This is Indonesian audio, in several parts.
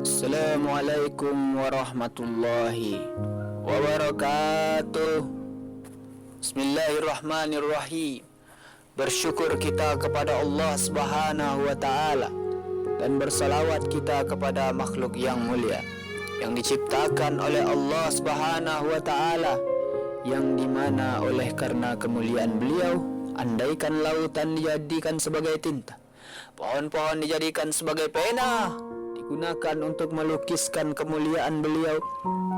Assalamualaikum warahmatullahi wabarakatuh. Bismillahirrahmanirrahim. Bersyukur kita kepada Allah Subhanahu wa ta'ala, dan bersalawat kita kepada makhluk yang mulia yang diciptakan oleh Allah Subhanahu wa ta'ala, yang dimana oleh karena kemuliaan beliau, andaikan lautan dijadikan sebagai tinta, pohon-pohon dijadikan sebagai pena, digunakan untuk melukiskan kemuliaan beliau,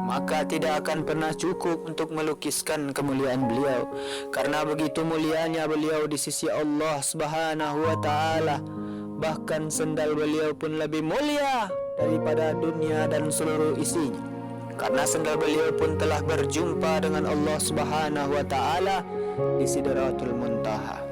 maka tidak akan pernah cukup untuk melukiskan kemuliaan beliau, karena begitu mulianya beliau di sisi Allah Subhanahu wa ta'ala. Bahkan sendal beliau pun lebih mulia daripada dunia dan seluruh isinya, karena sendal beliau pun telah berjumpa dengan Allah Subhanahu wa ta'ala di Sidratul Muntaha.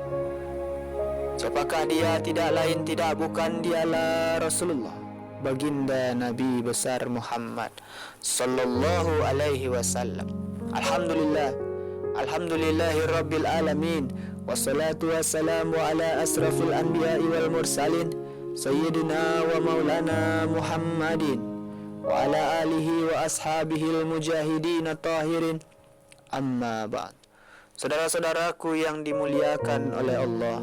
Siapakah dia? Tidak lain tidak bukan dialah Rasulullah, baginda Nabi besar Muhammad sallallahu alaihi wasallam. Alhamdulillahi rabbil alamin, wassalatu wassalamu ala asrafil anbiya'i wal mursalin, sayyidina wa maulana Muhammadin wa ala alihi wa ashabihil mujahidin tahirin, amma ba'd. Saudara-saudaraku yang dimuliakan oleh Allah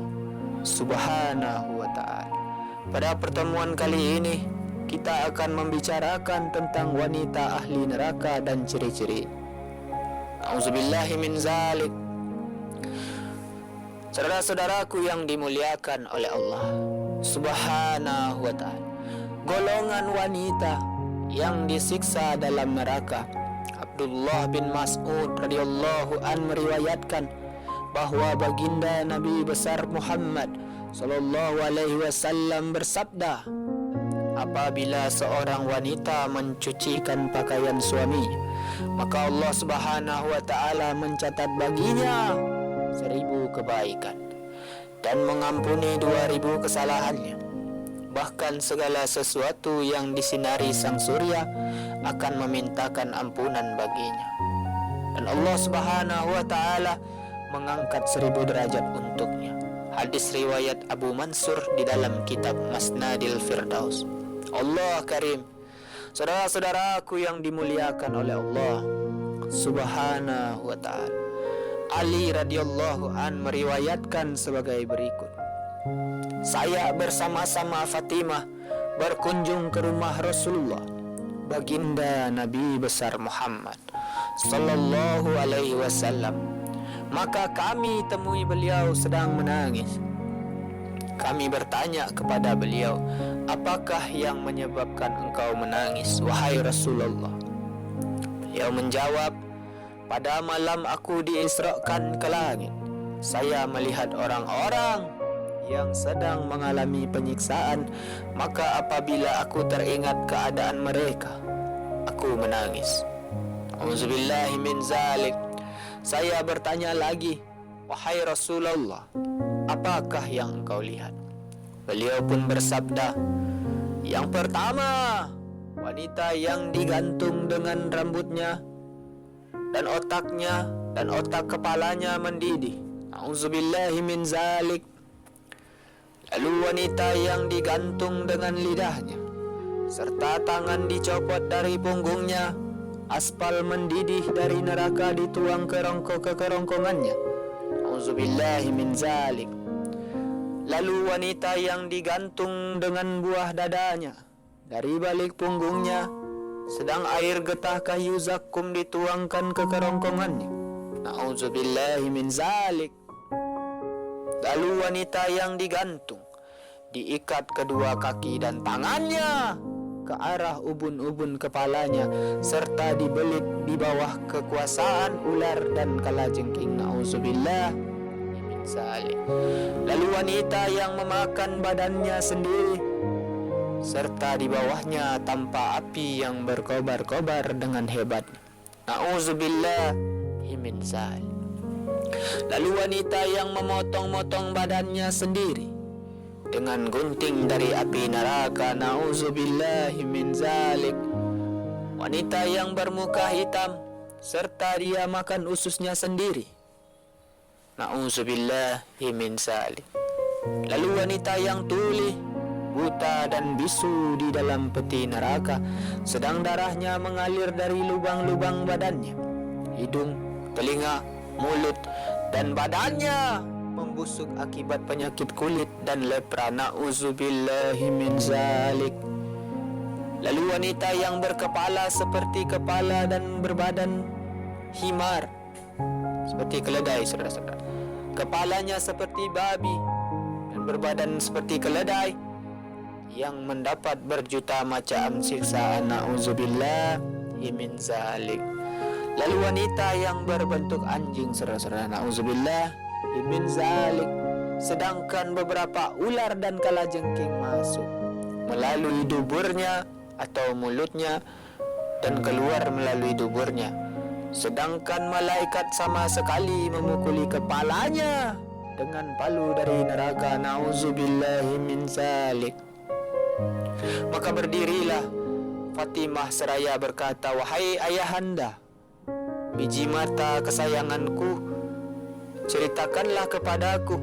Subhanahu wa ta'ala, pada pertemuan kali ini kita akan membicarakan tentang wanita ahli neraka dan ciri-ciri. Auzubillahi min zalik. Saudara-saudaraku yang dimuliakan oleh Allah Subhanahu wa ta'ala, golongan wanita yang disiksa dalam neraka, Abdullah bin Mas'ud radhiyallahu an meriwayatkan bahwa baginda Nabi besar Muhammad sallallahu alaihi wasallam bersabda, apabila seorang wanita mencucikan pakaian suaminya, maka Allah Subhanahu wa ta'ala mencatat baginya 1000 kebaikan dan mengampuni 2000 kesalahannya. Bahkan segala sesuatu yang disinari sang surya akan memintakan ampunan baginya, dan Allah Subhanahu wa ta'ala mengangkat 1000 derajat untuknya. Hadis riwayat Abu Mansur di dalam kitab Masnadil Firdaus. Allah Karim. Saudara-saudaraku yang dimuliakan oleh Allah Subhanahu wa ta'ala, Ali radhiyallahu an meriwayatkan sebagai berikut. Saya bersama-sama Fatimah berkunjung ke rumah Rasulullah, baginda Nabi besar Muhammad sallallahu alaihi wasallam. Maka kami temui beliau sedang menangis. Kami bertanya kepada beliau, apakah yang menyebabkan engkau menangis, wahai Rasulullah? Beliau menjawab, pada malam aku diisrakan ke langit, saya melihat orang-orang yang sedang mengalami penyiksaan, maka apabila aku teringat keadaan mereka, aku menangis. Auzubillahi min zalik. Saya bertanya lagi, wahai Rasulullah, apakah yang engkau lihat? Beliau pun bersabda, yang pertama, wanita yang digantung dengan rambutnya dan otaknya dan otak kepalanya mendidih. Auzubillahi min zalik. Lalu wanita yang digantung dengan lidahnya serta tangan dicopot dari punggungnya, aspal mendidih dari neraka dituang ke kerongkongannya. Auzubillahi min zalik. Lalu wanita yang digantung dengan buah dadanya, dari balik punggungnya sedang air getah kayu zakum dituangkan ke kerongkongannya. Auzubillahi min zalik. Lalu wanita yang digantung diikat kedua kaki dan tangannya ke arah ubun-ubun kepalanya, serta dibelit di bawah kekuasaan ular dan kalajengking. Nauzubillah min zalik. Lalu wanita yang memakan badannya sendiri, serta di bawahnya tampak api yang berkobar-kobar dengan hebat. Nauzubillah min zalik. Lalu wanita yang memotong-motong badannya sendiri dengan gunting dari api neraka. Nauzubillahi min zalik. Wanita yang bermuka hitam serta dia makan ususnya sendiri. Nauzubillahi min zalik. Lalu wanita yang tuli, buta dan bisu di dalam peti neraka, sedang darahnya mengalir dari lubang-lubang badannya, hidung, telinga, mulut, dan badannya membusuk akibat penyakit kulit dan lepra. Na'udzubillahi min zalik. Lalu wanita yang berkepala seperti kepala dan berbadan himar, seperti keledai, saudara-saudara. Kepalanya seperti babi dan berbadan seperti keledai, yang mendapat berjuta macam siksaan. Na'udzubillahi min zalik. Lalu wanita yang berbentuk anjing, saudara-saudara. Na'udzubillahi min zalik. Sedangkan beberapa ular dan kalajengking masuk melalui duburnya atau mulutnya dan keluar melalui duburnya, sedangkan malaikat sama sekali memukuli kepalanya dengan palu dari neraka. Na'udzubillahi min zalik. Maka berdirilah Fatimah seraya berkata, "Wahai ayahanda, biji mata kesayanganku, ceritakanlah kepadaku,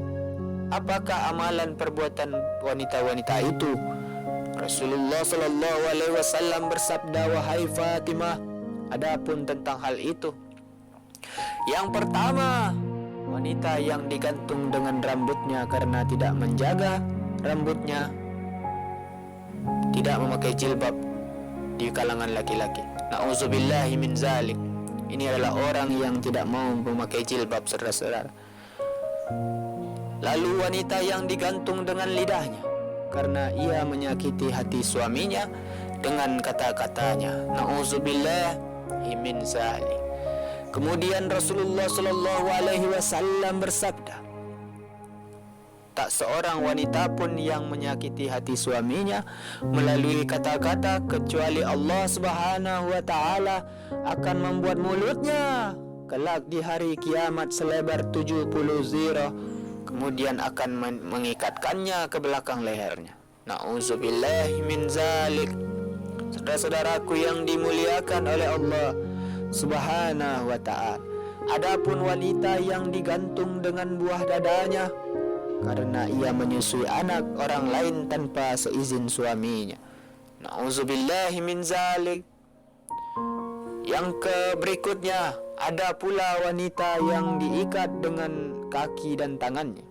apakah amalan perbuatan wanita-wanita itu?" Rasulullah sallallahu alaihi wasallam bersabda, "Wahai Fatimah, adapun tentang hal itu, yang pertama, wanita yang digantung dengan rambutnya karena tidak menjaga rambutnya, tidak memakai jilbab di kalangan laki-laki." Na'udzubillahi min zalik. Ini adalah orang yang tidak mau memakai jilbab, saudara-saudara. Lalu wanita yang digantung dengan lidahnya karena ia menyakiti hati suaminya dengan kata-katanya. Na'udzubillahi min zalik. Kemudian Rasulullah sallallahu alaihi wasallam bersabda, tak seorang wanita pun yang menyakiti hati suaminya melalui kata-kata kecuali Allah Subhanahu wa taala akan membuat mulutnya kelak di hari kiamat selebar 70 zirah, kemudian akan mengikatkannya ke belakang lehernya. Na'udzubillahi min zalik. Saudara-saudaraku yang dimuliakan oleh Allah Subhanahu wa ta'ala, adapun wanita yang digantung dengan buah dadanya karena ia menyusui anak orang lain tanpa seizin suaminya. Na'udzubillahi min zalik. Yang berikutnya, ada pula wanita yang diikat dengan kaki dan tangannya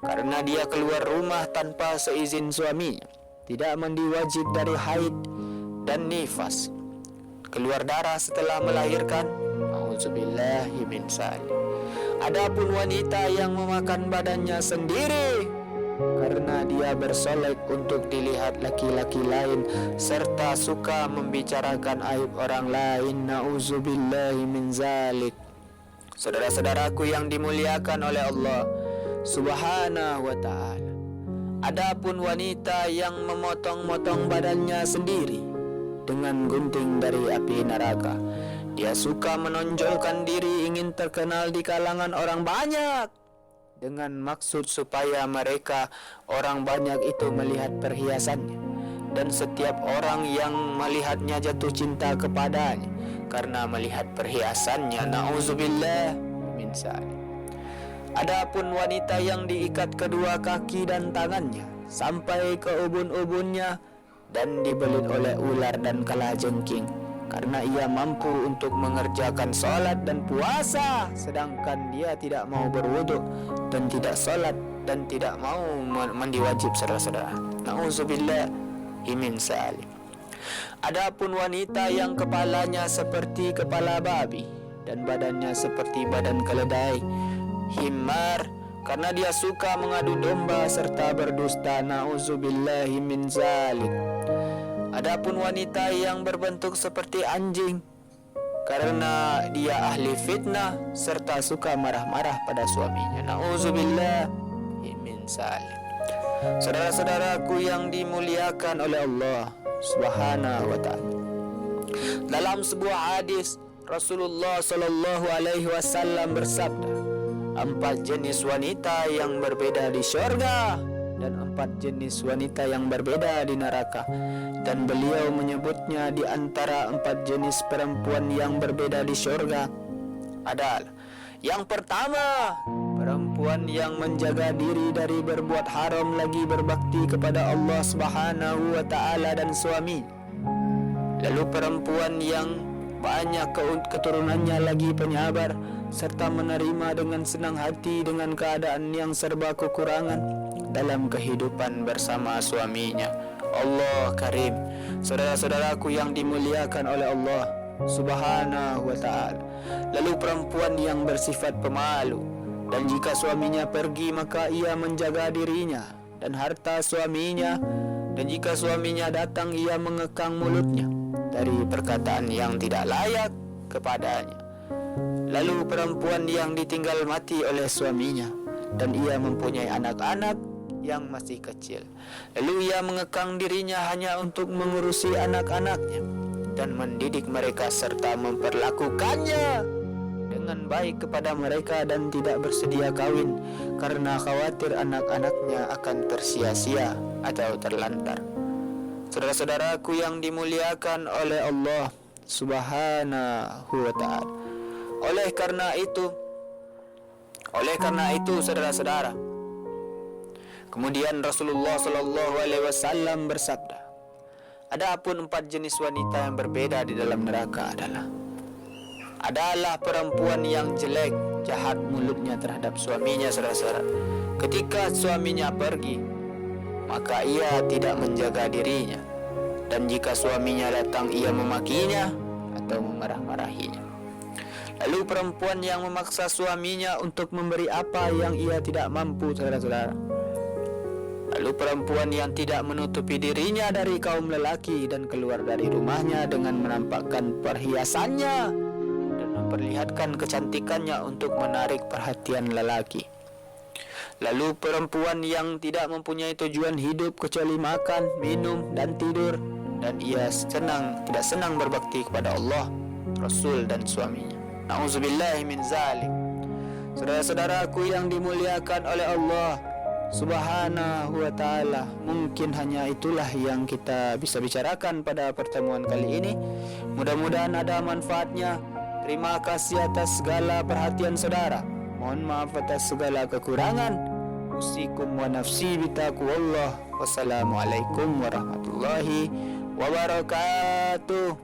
karena dia keluar rumah tanpa seizin suaminya, tidak mandi wajib dari haid dan nifas, keluar darah setelah melahirkan. Na'udzubillahi min zalik. Adapun wanita yang memakan badannya sendiri karena dia bersolek untuk dilihat laki-laki lain serta suka membicarakan aib orang lain. Na'udzubillahi min zalik. Saudara-saudaraku yang dimuliakan oleh Allah Subhanahu wa ta'ala, adapun wanita yang memotong-motong badannya sendiri dengan gunting dari api neraka, dia suka menonjolkan diri ingin terkenal di kalangan orang banyak dengan maksud supaya mereka orang banyak itu melihat perhiasannya, dan setiap orang yang melihatnya jatuh cinta kepadanya karena melihat perhiasannya. Na'udzubillah min zalik. Adapun wanita yang diikat kedua kaki dan tangannya sampai ke ubun-ubunnya dan dibelit oleh ular dan kalajengking karena ia mampu untuk mengerjakan sholat dan puasa, sedangkan dia tidak mau berwudu dan tidak sholat dan tidak mau mandi wajib, saudara-saudara. Na'udzubillahi min zalik. Adapun wanita yang kepalanya seperti kepala babi dan badannya seperti badan keledai, himar, karena dia suka mengadu domba serta berdusta. Na'udzubillahi min zalik. Adapun wanita yang berbentuk seperti anjing karena dia ahli fitnah serta suka marah-marah pada suaminya. Na'udzubillahi min zalik. Saudara-saudaraku yang dimuliakan oleh Allah Subhanahu wa ta'ala, dalam sebuah hadis Rasulullah sallallahu alaihi wasallam bersabda, 4 jenis wanita yang berbeda di syurga dan 4 jenis wanita yang berbeda di neraka. Dan beliau menyebutnya di antara 4 jenis perempuan yang berbeda di syurga adalah, yang pertama, perempuan perempuan yang menjaga diri dari berbuat haram lagi berbakti kepada Allah Subhanahu wa taala dan suami. Lalu perempuan yang banyak keturunannya lagi penyabar serta menerima dengan senang hati dengan keadaan yang serba kekurangan dalam kehidupan bersama suaminya. Allah Karim. Saudara-saudaraku yang dimuliakan oleh Allah Subhanahu wa ta'ala. Lalu perempuan yang bersifat pemalu, dan jika suaminya pergi maka ia menjaga dirinya dan harta suaminya, dan jika suaminya datang ia mengekang mulutnya dari perkataan yang tidak layak kepadanya. Lalu perempuan yang ditinggal mati oleh suaminya dan ia mempunyai anak-anak yang masih kecil, lalu ia mengekang dirinya hanya untuk mengurusi anak-anaknya dan mendidik mereka serta memperlakukannya dengan baik kepada mereka dan tidak bersedia kawin karena khawatir anak-anaknya akan tersia-sia atau terlantar. Saudara-saudaraku yang dimuliakan oleh Allah Subhanahu wa ta'ala. Oleh karena itu saudara-saudara, kemudian Rasulullah sallallahu alaihi wasallam bersabda, adapun 4 jenis wanita yang berbeda di dalam neraka adalah perempuan yang jelek, jahat mulutnya terhadap suaminya, saudara-saudara. Ketika suaminya pergi, maka ia tidak menjaga dirinya, dan jika suaminya datang ia memakinya atau memarah-marahinya. Lalu perempuan yang memaksa suaminya untuk memberi apa yang ia tidak mampu, saudara-saudara. Lalu perempuan yang tidak menutupi dirinya dari kaum lelaki dan keluar dari rumahnya dengan menampakkan perhiasannya dan memperlihatkan kecantikannya untuk menarik perhatian lelaki. Lalu perempuan yang tidak mempunyai tujuan hidup kecuali makan, minum, dan tidur, dan ia tidak senang berbakti kepada Allah, Rasul, dan suaminya. Na'udzubillahi min zalik. Saudara-saudaraku yang dimuliakan oleh Allah Subhanahu wa ta'ala, mungkin hanya itulah yang kita bisa bicarakan pada pertemuan kali ini. Mudah-mudahan ada manfaatnya. Terima kasih atas segala perhatian saudara. Mohon maaf atas segala kekurangan. Usikum wa nafsi bitaqwallah. Wassalamualaikum warahmatullahi wabarakatuh.